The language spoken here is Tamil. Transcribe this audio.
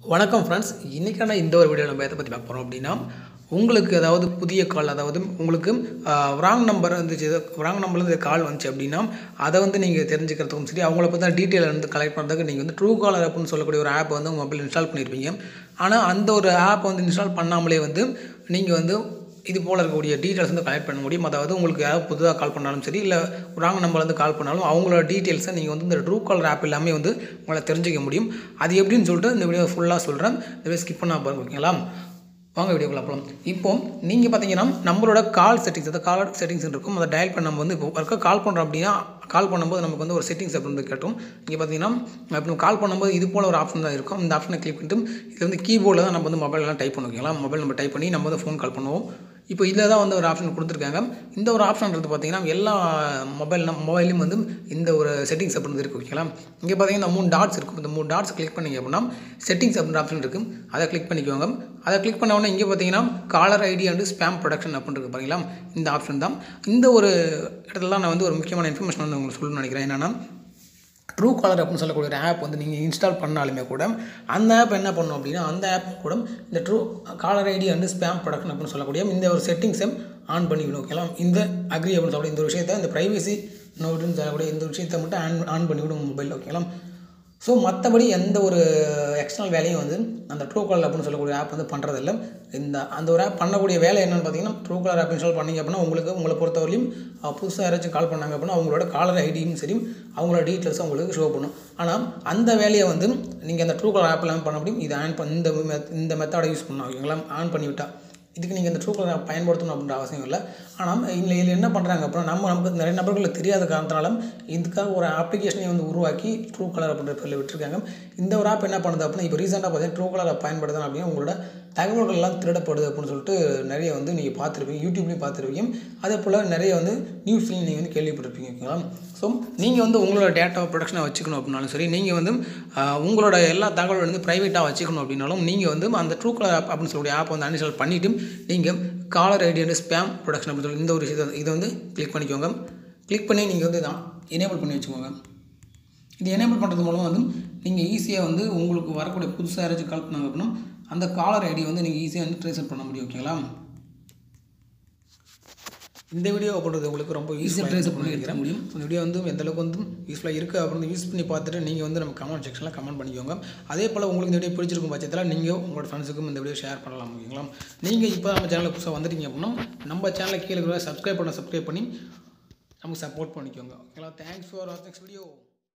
வணக்கம் ஃப்ரெண்ட்ஸ், இன்றைக்கான இந்த ஒரு வீடியோ நம்ம எதை பற்றி பார்க்க போகிறோம் அப்படின்னா, உங்களுக்கு அதாவது புதிய கால், அதாவது உங்களுக்கு ராங் நம்பர் வந்துச்சு, ராங் நம்பர்லேருந்து கால் வந்துச்சு அப்படின்னா அதை வந்து நீங்கள் தெரிஞ்சுக்கிறதுக்கும் சரி, அவங்கள பற்றி டீட்டெயில் வந்து கலெக்ட் பண்ணுறதுக்கு நீங்கள் வந்து Truecaller ஆப்னு சொல்லக்கூடிய ஒரு ஆப் வந்து உங்கள் மொபைல் இன்ஸ்டால் பண்ணியிருப்பீங்க. ஆனால் அந்த ஒரு ஆப் வந்து இன்ஸ்டால் பண்ணாமலே வந்து நீங்கள் வந்து இது போல் இருக்கக்கூடிய டீட்டெயில்ஸ் வந்து கலெக்ட் பண்ண முடியும். அதாவது உங்களுக்கு யாராவது புதுதாக கால் பண்ணாலும் சரி, இல்லை ராங் நம்பர்லேருந்து கால் பண்ணாலும் அவங்களோட டீட்டெயில்ஸை நீங்கள் வந்து இந்த Truecaller ஆப் எல்லாமே வந்து உங்களால் தெரிஞ்சிக்க முடியும். அது எப்படின்னு சொல்லிட்டு இந்த வீடியோ ஃபுல்லாக சொல்கிறேன். இந்த வீடியோ ஸ்கிப் பண்ணால் பாருங்க, ஓகேங்களா? வாங்க வீடியோக்குள்ள போகலாம். இப்போ நீங்கள் பார்த்தீங்கன்னா நம்மளோட கால் செட்டிங்ஸ், அந்த காலர் செட்டிங்ஸ் இருக்கும். அதை டயல் பண்ண நம்ம வந்து இப்போ ஒர்க்காக கால் பண்ணுறோம் அப்படின்னா, கால் பண்ணும்போது நமக்கு வந்து ஒரு செட்டிங்ஸ் அப்படின்னு கேட்டோம். இங்கே பார்த்தீங்கன்னா இப்போ கால் பண்ணும்போது இது போல் ஒரு ஆப்ஷன் தான் இருக்கும். இந்த ஆப்ஷனை கிளிக் பண்ணிட்டு இது வந்து கீபோர்டில் தான் நம்ம வந்து மொபைலெலாம் டைப் பண்ண வைக்கலாம். மொபைல் நம்ம டைப் பண்ணி நம்ம வந்து ஃபோன் கால் பண்ணுவோம். இப்போ இதில் தான் வந்து ஒரு ஆப்ஷன் கொடுத்துருக்காங்க. இந்த ஒரு ஆப்ஷன்றது பார்த்தீங்கன்னா எல்லா மொபைல்லையும் வந்து இந்த ஒரு செட்டிங்ஸ் அப்படின்னு இருக்குது, ஓகேங்களா? இங்கே பார்த்தீங்கன்னா 3 டாட்ஸ் இருக்கும். இந்த 3 டாட்ஸ் கிளிக் பண்ணிங்க அப்படின்னா செட்டிங்ஸ் அப்படின்ற ஆப்ஷன் இருக்குது. அதை கிளிக் பண்ணிக்குவாங்க. அதை கிளிக் பண்ண உடனே இங்கே பார்த்தீங்கன்னா caller ID and spam protection அப்படின்னு இருக்குது பாருங்களா, இந்த ஆப்ஷன் தான். இந்த ஒரு இடத்துல தான் நான் வந்து ஒரு முக்கியமான இன்ஃபர்மேஷன் வந்து உங்களுக்கு சொல்லணும்னு நினைக்கிறேன். என்னென்னா, Truecaller அப்படின்னு சொல்லக்கூடிய ஒரு ஆப் வந்து நீங்கள் இன்ஸ்டால் பண்ணாலுமே கூட அந்த ஆப் என்ன பண்ணணும் அப்படின்னா, அந்த ஆப் கூட இந்த caller ID and spam protection அப்படின்னு சொல்லக்கூடிய இந்த ஒரு செட்டிங்ஸை ஆன் பண்ணிவிடும், ஓகேங்களா? இந்த அக்ரி அப்படின்னு சொல்லக்கூடிய இந்த விஷயத்தை, இந்த ப்ரைவசி நோடுன்னு சொல்லக்கூடிய இந்த விஷயத்தை மட்டும் ஆன் பண்ணிவிடும் மொபைல், ஓகேங்களா? ஸோ மற்றபடி எந்த ஒரு எக்ஸ்டர்னல் வேலையும் வந்து அந்த Truecaller அப்படின்னு சொல்லக்கூடிய ஆப் வந்து பண்ணுறதில்ல. அந்த ஒரு ஆப் பண்ணக்கூடிய வேலை என்னென்னு பார்த்தீங்கன்னா, Truecaller ஆப் இன்ஸ்டால் பண்ணிங்க அப்படின்னா உங்களை பொறுத்தவரையும் புதுசாக யாராச்சும் கால் பண்ணாங்க அப்படின்னா அவங்களோட காலர் ஐடியும் சரி, அவங்களோட டீட்டெயில்ஸும் உங்களுக்கு ஷோ பண்ணும். ஆனால் அந்த வேலையை வந்து நீங்கள் அந்த Truecaller ஆப் எல்லாமே பண்ண முடியும். இதை ஆன் பண்ணி இந்த மெத்தடை யூஸ் பண்ணணும், ஓகேங்களா? ஆன் பண்ணிவிட்டால் இதுக்கு நீங்கள் இந்த Truecaller ஆப் பயன்படுத்தணும் அப்படின்ற அவசியம் இல்லை. ஆனால் இதில் என்ன பண்ணுறாங்க அப்புறம் நமக்கு நிறைய நபர்களுக்கு தெரியாத காரணத்தினால இதுக்காக ஒரு அப்ளிகேஷனை வந்து உருவாக்கி Truecaller அப்படின்ற பேரில் விட்டுருக்காங்க. இந்த ஒரு ஆப் என்ன பண்ணுது அப்படின்னா, இப்போ ரீசெண்டாக பார்த்தீங்கன்னா Truecaller ஆப் பயன்படுத்தணும் அப்படின்னா உங்களோட தகவல்கள்லாம் திருடப்படுது அப்படின்னு சொல்லிட்டு நிறைய வந்து நீங்கள் பார்த்துருப்பீங்க, யூடியூப்லேயும் பார்த்துருப்பீங்க. அதே போல் நிறைய வந்து நியூஸ்லையும் நீங்கள் வந்து கேள்விப்பட்டிருப்பீங்க, ஓகேங்களா? ஸோ நீங்கள் வந்து உங்களோட டேட்டாவை ப்ரொடக்ஷனாக வச்சுக்கணும் அப்படின்னாலும் சரி, நீங்கள் வந்து உங்களோட எல்லா தகவலும் வந்து ப்ரைவேட்டாக வச்சுக்கணும் அப்படின்னாலும் நீங்கள் வந்து அந்த Truecaller ஆப் அப்படின்னு சொல்லக்கூடிய ஆப் வந்து அன்இன்ஸ்டால் பண்ணிவிட்டு நீங்கள் caller ID and spam protection அப்படின்னு சொல்லி இந்த ஒரு விஷயத்தை இதை வந்து கிளிக் பண்ணிக்கோங்க. கிளிக் பண்ணி நீங்கள் வந்து இதான் எனேபிள் பண்ணி வச்சுக்கோங்க. இது எனேபிள் பண்ணுறது மூலம் வந்து நீங்கள் ஈஸியாக வந்து உங்களுக்கு வரக்கூடிய புதுசாக யாராச்சும் கால் பண்ணாங்க அப்படின்னா அந்த காலர் ஐடி வந்து நீங்கள் ஈஸியாக வந்து ட்ரேஸ் பண்ண முடியும், ஓகேங்களா? இந்த வீடியோ பண்ணுறது உங்களுக்கு ரொம்ப ஈஸியாக ட்ரேஸ் பண்ணி எடுக்க முடியும். இந்த வீடியோ வந்து எந்தளவுக்கு வந்து யூஸ்ஃபுல்லாக இருக்குது அப்படின்னு யூஸ் பண்ணி பார்த்துட்டு நீங்கள் வந்து நம்ம கமெண்ட் செக்ஷனில் கமெண்ட் பண்ணிக்கோங்க. அதே போல் உங்களுக்கு இந்த வீடியோ பிடிச்சிருக்கும் பட்சத்தில் நீங்கள் உங்களோட ஃப்ரெண்ட்ஸுக்கும் இந்த வீடியோ ஷேர் பண்ணலாம், ஓகேங்களா? நீங்கள் இப்போ நம்ம சேனலில் புதுசாக வந்துட்டீங்க அப்படின்னா நம்ம சேனலில் கீழே சப்ஸ்கிரைப் பண்ணி நமக்கு சப்போர்ட் பண்ணிக்கோங்க, ஓகேங்களா? தேங்க்ஸ் ஃபார் வாட்சிங் வீடியோ.